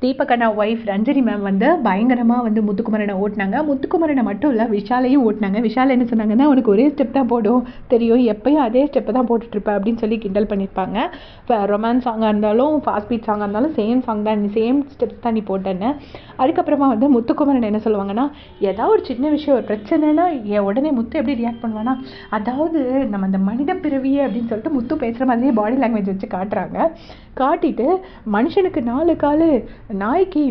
தீபக் அண்ணா wife Ranjani ma'am வந்து பயங்கரமாக வந்து முத்துக்குமரனை ஓட்டினாங்க. முத்துக்குமரனை மட்டும் இல்லை, விஷாலையும் ஓட்டினாங்க. விஷால் என்ன சொன்னாங்கன்னா, உனக்கு ஒரே ஸ்டெப் தான் போடும் தெரியும், எப்பயும் அதே ஸ்டெப்பை தான் போட்டுட்ருப்பேன் அப்படின்னு சொல்லி கிண்டல் பண்ணியிருப்பாங்க. இப்போ ரொமான்ஸ் சாங்காக இருந்தாலும் ஃபாஸ்ட் பீட் சாங்காக இருந்தாலும் சேம் சாங் தான், நீ சேம் ஸ்டெப்ஸ் தான் நீ போட்டேன்னு. அதுக்கப்புறமா வந்து முத்துக்குமரன் என்ன சொல்லுவாங்கன்னா, ஏதாவது ஒரு சின்ன விஷயம் ஒரு பிரச்சனைனா உடனே முத்து எப்படி ரியாக்ட் பண்ணுவானா, அதாவது நம்ம அந்த மனித பிறவியே அப்படின்னு சொல்லிட்டு முத்து பேசுகிற மாதிரியே பாடி லாங்குவேஜ் வச்சு காட்டுறாங்க. காட்டிட்டு மனுஷனுக்கு 4 காலு, நாய்க்கு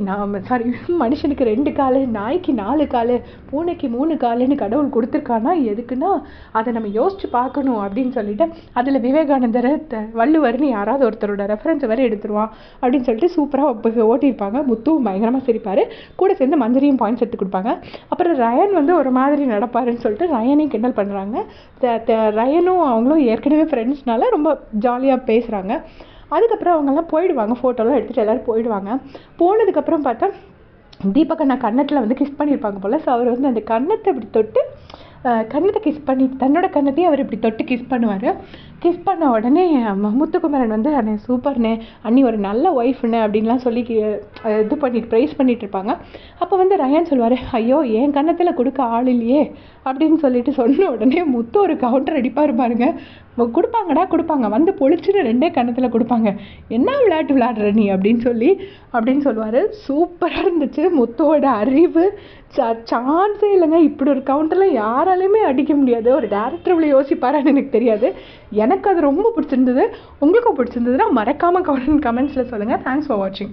மனுஷனுக்கு 2 காலு, நாய்க்கு 4 காலு, பூனைக்கு 3 காலுன்னு கடவுள் கொடுத்துருக்கானா எதுக்குன்னா அதை நம்ம யோசிச்சு பார்க்கணும் அப்படின்னு சொல்லிட்டு அதில் விவேகானந்தரை வள்ளுவர்னு யாராவது ஒருத்தரோட ரெஃபரன்ஸ் வரை எடுத்துருவான் அப்படின்னு சொல்லிட்டு சூப்பராக ஓட்டியிருப்பாங்க. முத்துவும் பயங்கரமாக சிரிப்பார், கூட சேர்ந்து மஞ்சரியும் பாயிண்ட்ஸ் எடுத்து கொடுப்பாங்க. அப்புறம் ரயன் வந்து ஒரு மாதிரி நடப்பாருன்னு சொல்லிட்டு ரயனையும் கிண்டல் பண்ணுறாங்க. ரயனும் அவங்களும் ஏற்கனவே ஃப்ரெண்ட்ஸ்னால ரொம்ப ஜாலியாக பேசுகிறாங்க. அதுக்கப்புறம் அவங்கெல்லாம் போயிடுவாங்க, ஃபோட்டோலாம் எடுத்துகிட்டு எல்லோரும் போயிடுவாங்க. போனதுக்கப்புறம் பார்த்தா தீபக் அண்ணா கன்னத்தில் வந்து கிஸ் பண்ணியிருப்பாங்க போல். ஸோ அவர் வந்து அந்த கன்னத்தை இப்படி தொட்டு கன்னத்தை கிஸ் பண்ணி தன்னோட கன்னத்தையும் அவர் இப்படி தொட்டு கிஸ் பண்ணுவார். கிஸ் பண்ண உடனே முத்துக்குமரன் வந்து அண்ணே சூப்பர்ண்ணே, அண்ணி ஒரு நல்ல ஒய்ஃப்ண்ணே அப்படின்லாம் சொல்லி இது பண்ணிட்டு ப்ரைஸ் பண்ணிகிட்டு இருப்பாங்க. அப்போ வந்து ரயான் சொல்லுவார், ஐயோ என் கன்னத்தில் கொடுக்க ஆள் இல்லையே அப்படின்னு சொல்லிட்டு சொன்ன உடனே முத்து ஒரு கவுண்டர் அடிப்பார் பாருங்க. கொடுப்பாங்க வந்து பொழிச்சுன்னு 2 கன்னத்தில் கொடுப்பாங்க. என்ன விளையாட்டு விளையாடுற நீ அப்படின்னு சொல்லுவார். சூப்பராக இருந்துச்சு. முத்துவோட அறிவு சான்ஸே இல்லைங்க. இப்படி ஒரு கவுண்டர்லாம் யாராலையுமே அடிக்க முடியாது. ஒரு டேரக்டர் இவ்வளோ யோசிப்பாரான்னு எனக்கு தெரியாது. எனக்கு அது ரொம்ப பிடிச்சிருந்தது. உங்களுக்கும் பிடிச்சிருந்ததுன்னா மறக்காமல் கமெண்ட்ஸில் சொல்லுங்கள். தேங்க்ஸ் ஃபார் வாட்சிங்.